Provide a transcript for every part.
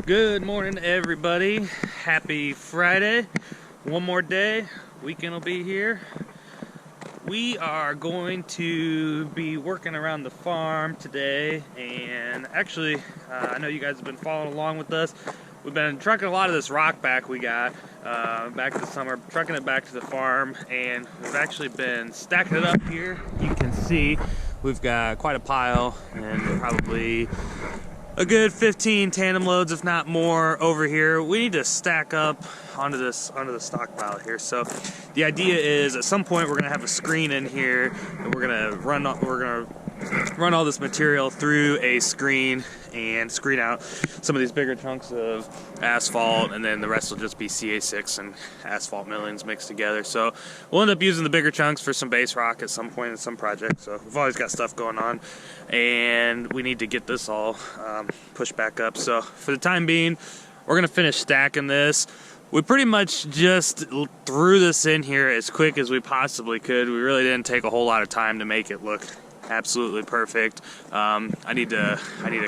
Good morning, everybody. Happy Friday. One more day. Weekend will be here. We are going to be working around the farm today, and actually, I know you guys have been following along with us. We've been trucking a lot of this rock back we got back this summer, trucking it back to the farm, and we've actually been stacking it up here. You can see we've got quite a pile, and probably a good 15 tandem loads, if not more, over here. We need to stack up onto the stockpile here. So the idea is, at some point, we're gonna have a screen in here, and we're gonna run all this material through a screen and screen out some of these bigger chunks of asphalt, and then the rest will just be CA6 and asphalt millings mixed together. So we'll end up using the bigger chunks for some base rock at some point in some project. So we've always got stuff going on, and we need to get this all pushed back up. So for the time being, we're gonna finish stacking this. We pretty much just threw this in here as quick as we possibly could. We really didn't take a whole lot of time to make it look absolutely perfect. I need to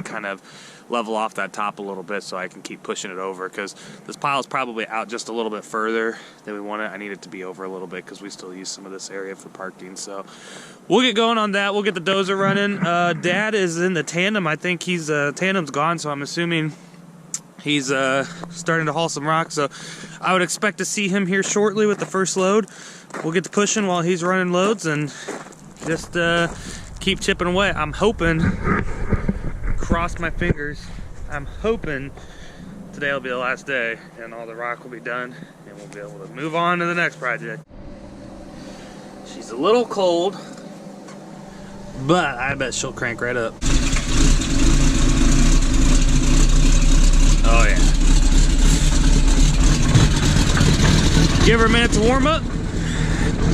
kind of level off that top a little bit so I can keep pushing it over, because this pile is probably out just a little bit further than we want it. I need it to be over a little bit because we still use some of this area for parking. So we'll get going on that. We'll get the dozer running. Dad is in the tandem. I think he's tandem's gone, so I'm assuming he's starting to haul some rock. So I would expect to see him here shortly with the first load. We'll get to pushing while he's running loads and just keep chipping away. I'm hoping, cross my fingers, I'm hoping today will be the last day and all the rock will be done and we'll be able to move on to the next project. She's a little cold, but I bet she'll crank right up. Oh yeah. Give her a minute to warm up.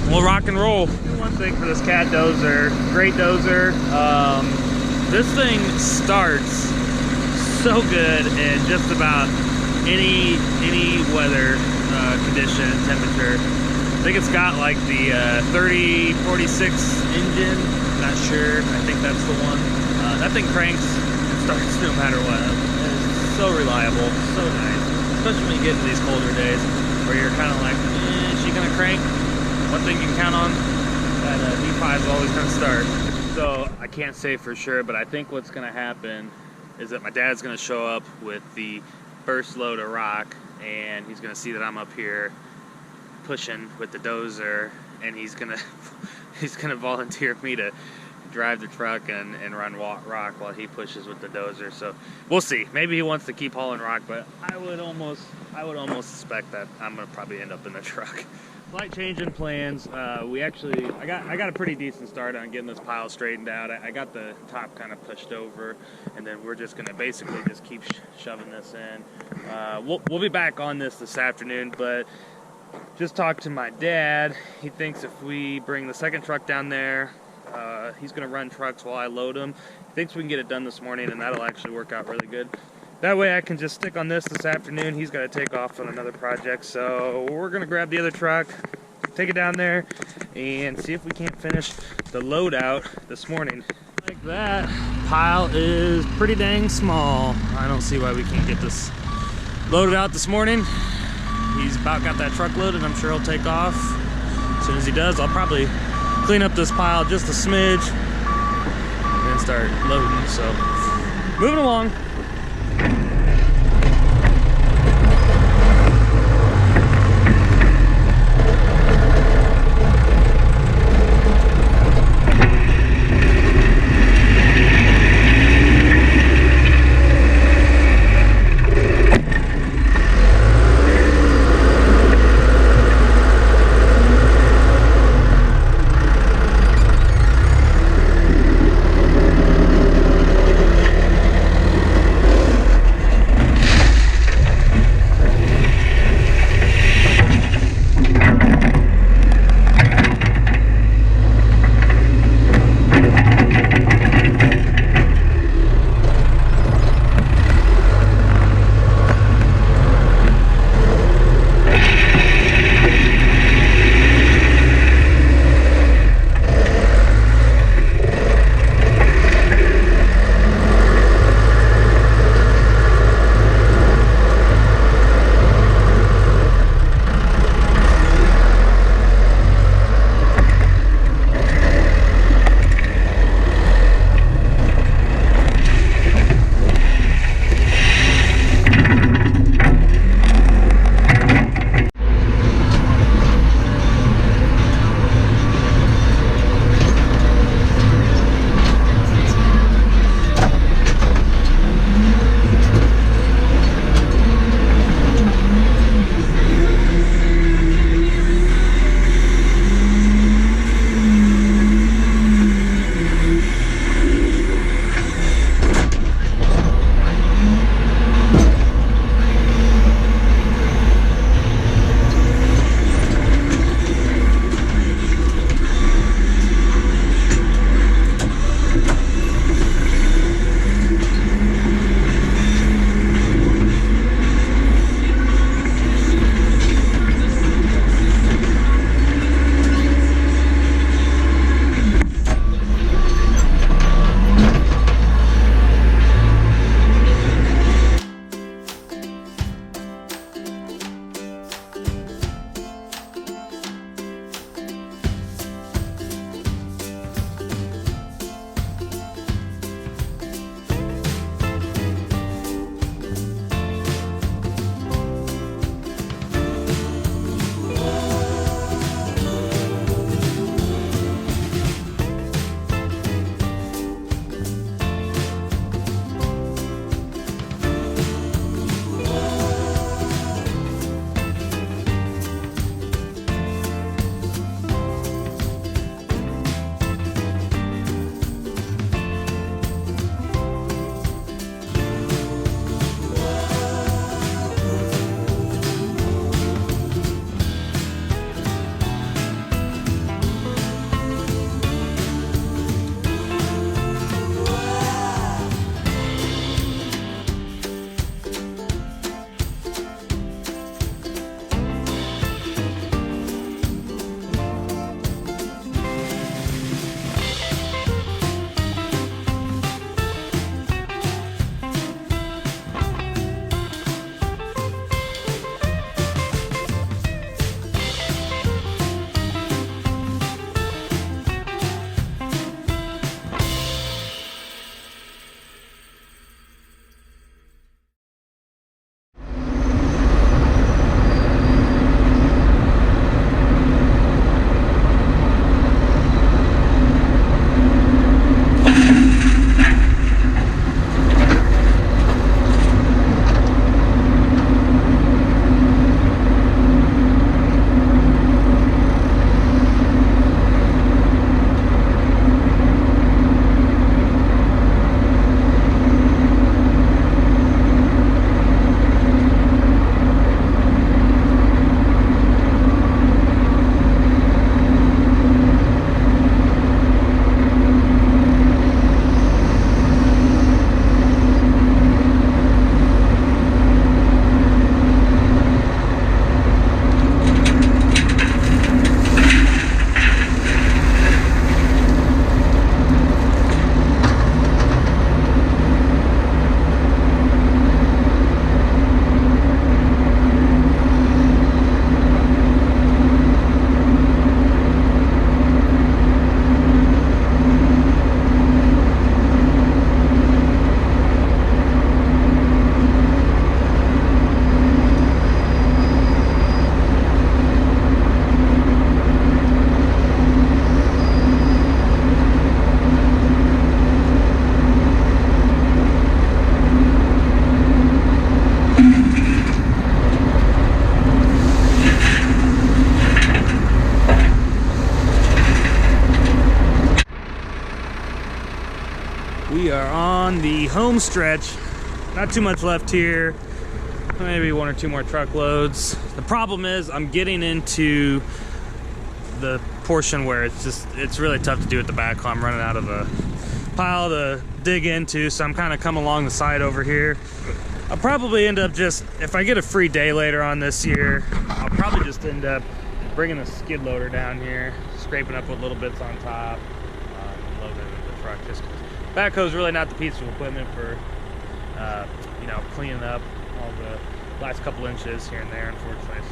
We'll rock and roll. One thing for this cat dozer, great dozer. This thing starts so good in just about any weather condition, temperature. I think it's got like the 3046 engine. Not sure. I think that's the one. That thing cranks and starts no matter what. It's so reliable, so nice. Especially when you get into these colder days where you're kind of like, is she gonna crank? One thing you can count on, that D5 is always going to start. So I can't say for sure, but I think what's going to happen is that my dad's going to show up with the first load of rock, and he's going to see that I'm up here pushing with the dozer, and he's going to volunteer me to drive the truck and run rock while he pushes with the dozer. So we'll see. Maybe he wants to keep hauling rock, but I would almost suspect that I'm going to probably end up in the truck. Slight change in plans. I got a pretty decent start on getting this pile straightened out. I got the top kind of pushed over, and then we're just gonna basically just keep shoving this in. We'll be back on this afternoon, but just talked to my dad. He thinks if we bring the second truck down there, he's gonna run trucks while I load them. He thinks we can get it done this morning, and that'll actually work out really good. That way I can just stick on this afternoon. He's got to take off on another project. So we're going to grab the other truck, take it down there, and see if we can't finish the load out this morning. Like that, pile is pretty dang small. I don't see why we can't get this loaded out this morning. He's about got that truck loaded. I'm sure he'll take off. As soon as he does, I'll probably clean up this pile just a smidge and then start loading. So moving along. are on the home stretch. Not too much left here. Maybe 1 or 2 more truckloads. The problem is I'm getting into the portion where it's really tough to do at the backhoe. I'm running out of a pile to dig into, so I'm kind of coming along the side over here. I'll probably end up just, if I get a free day later on this year, I'll probably just end up bringing a skid loader down here, scraping up with little bits on top, and loading it into the truck. Just backhoe's really not the piece of equipment for you know, cleaning up all the last couple inches here and there. Unfortunately, it's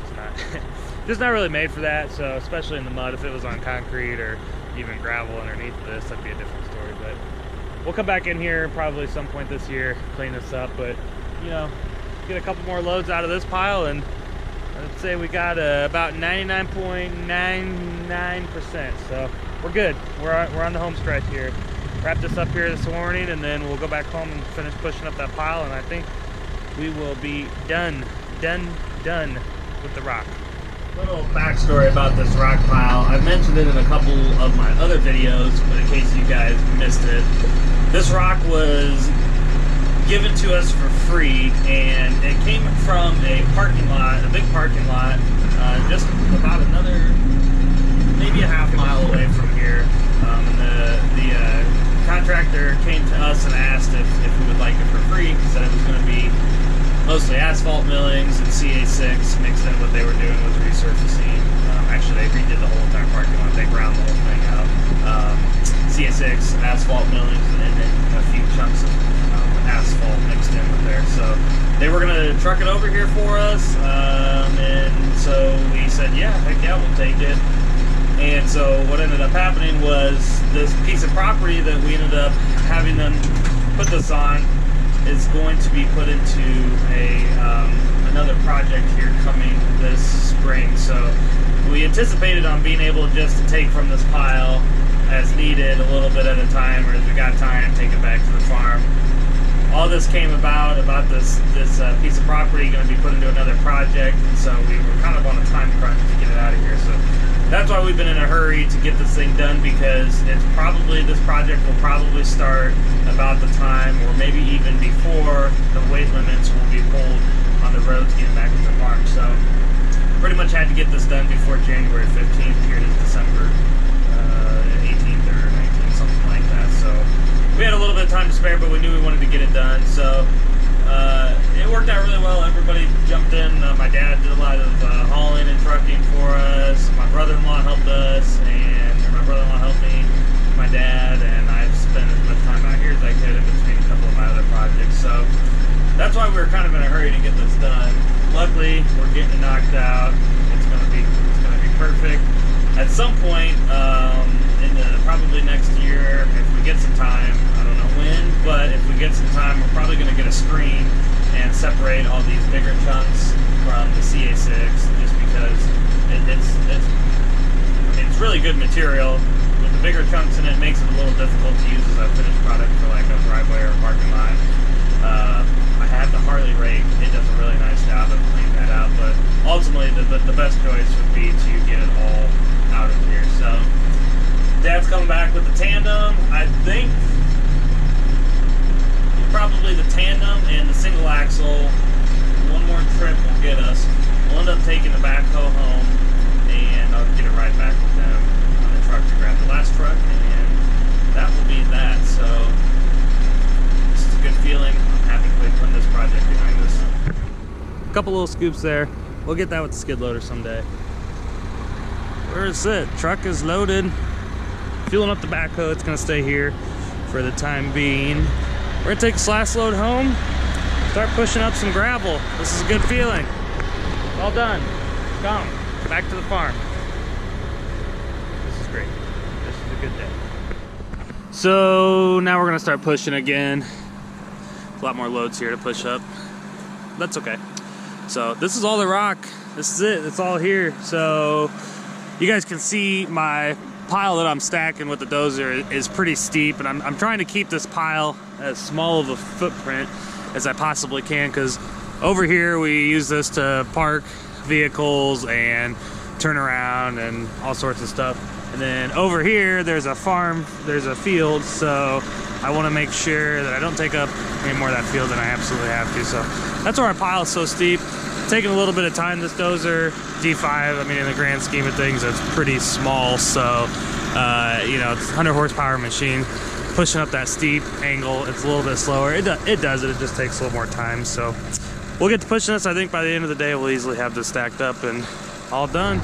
just not really made for that. So especially in the mud, if it was on concrete or even gravel underneath this, that'd be a different story. But we'll come back in here probably some point this year, clean this up, but you know, get a couple more loads out of this pile, and I'd say we got about 99.99%. So we're good. We're on the home stretch here. Wrap this up here this morning, and then we'll go back home and finish pushing up that pile, and I think we will be done with the rock. Little backstory about this rock pile. I've mentioned it in a couple of my other videos, but in case you guys missed it, this rock was given to us for free, and it came from a parking lot, a big parking lot, just about another, maybe a half mile away from here. The contractor came to us and asked if we would like it for free. He said it was going to be mostly asphalt millings and CA6 mixed in. What they were doing was resurfacing. Actually, they redid the whole entire parking lot. They ground the whole thing out. CA6, asphalt millings, and then a few chunks of asphalt mixed in with there. So they were going to truck it over here for us, and so we said, yeah, heck yeah, we'll take it. And so what ended up happening was this piece of property that we ended up having them put this on is going to be put into another project here coming this spring. So we anticipated on being able just to take from this pile as needed, a little bit at a time, or as we got time, take it back to the farm. All this came about this piece of property going to be put into another project, and so we were kind of on a time crunch to get it out of here. So that's why we've been in a hurry to get this thing done, because this project will probably start about the time, or maybe even before, the weight limits will be pulled on the roads getting back to the farm. So pretty much had to get this done before January 15th. Here it is, December 18th or 19th, something like that. So we had a little bit of time to spare, but we knew we wanted to get it done. So it worked out really well. Everybody jumped in. My dad did a lot of hauling and trucking for us. My brother-in-law helped us, my brother-in-law helped me, my dad, and I've spent as much time out here as I could in between a couple of my other projects. So that's why we were kind of in a hurry to get this done. Luckily, we're getting it knocked out. It's gonna be perfect. At some point in probably next year, if we get some time, I don't know when, but if we get some time, we're probably going to get a screen and separate all these bigger chunks from the CA6, just because it's really good material. With the bigger chunks in it, makes it a little difficult to use as a finished product for like a driveway or a parking lot. I have the Harley rake. It does a really nice job of cleaning that out, but ultimately the best choice would be to get it all out of here. So Dad's coming back with the tandem. I think probably the tandem and the single axle. One more trip will get us. We'll end up taking the backhoe home, and I'll get it right back with them on the truck to grab the last truck, and that will be that. So this is a good feeling. I'm happy to put this project behind us. A couple little scoops there. We'll get that with the skid loader someday. Where is it? Truck is loaded. Fueling up the backhoe. It's gonna stay here for the time being. We're gonna take this last load home, start pushing up some gravel. This is a good feeling. All done. Come back to the farm. This is great. This is a good day. So now we're gonna start pushing again. A lot more loads here to push up. That's okay. So this is all the rock. This is it. It's all here. So you guys can see my pile that I'm stacking with the dozer is pretty steep, and I'm trying to keep this pile as small of a footprint as I possibly can, because over here we use this to park vehicles and turn around and all sorts of stuff. And then over here there's a farm, there's a field, so I want to make sure that I don't take up any more of that field than I absolutely have to. So that's why our pile is so steep. Taking a little bit of time. This dozer, D5, I mean, in the grand scheme of things, it's pretty small. So, you know, it's a 100 horsepower machine. Pushing up that steep angle, it's a little bit slower. It does it. It just takes a little more time. So we'll get to pushing this. I think by the end of the day, we'll easily have this stacked up and all done.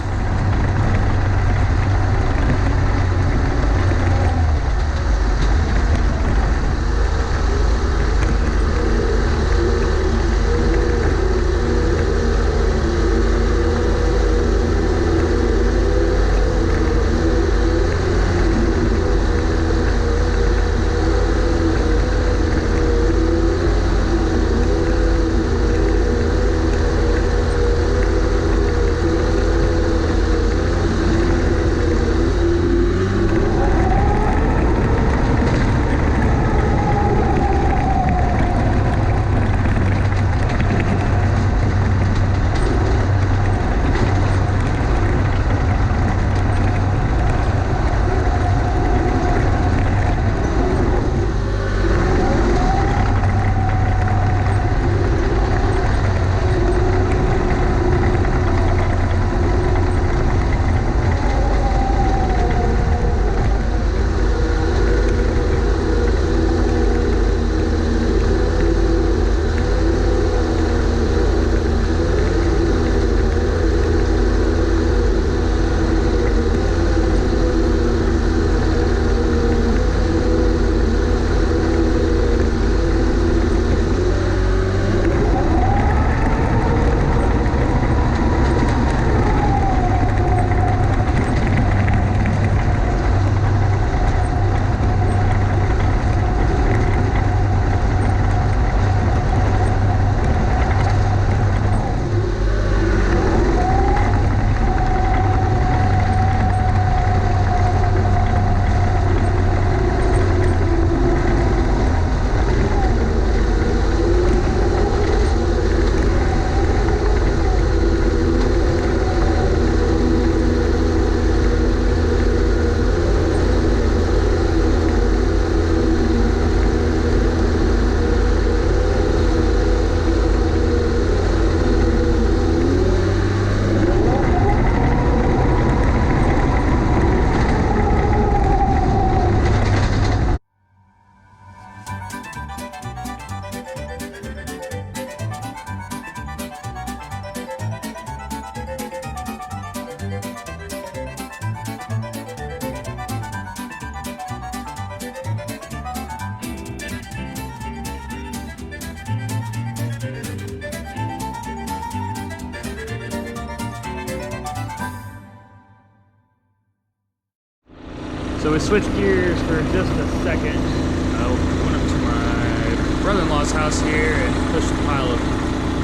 So we switched gears for just a second. Went up to my brother-in-law's house here and pushed a pile of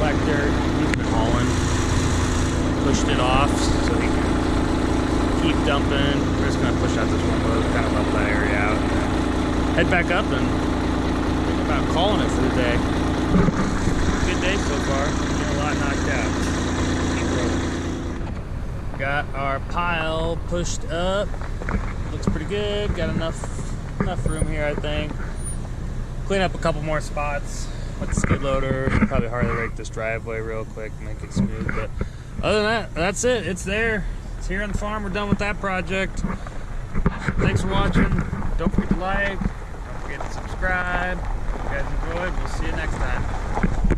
black dirt. He's been hauling. Pushed it off so he can keep dumping. We're just gonna push out this one load, kind of level that area out, and then head back up and think about calling it for the day. Good day so far. Getting a lot knocked out. Keep rolling. Got our pile pushed up. Looks pretty good. Got enough room here, I think. Clean up a couple more spots with the skid loader. Probably Harley rake this driveway real quick, make it smooth. But other than that, that's it. It's there. It's here on the farm. We're done with that project. Thanks for watching. Don't forget to like. Don't forget to subscribe. If you guys enjoyed, we'll see you next time.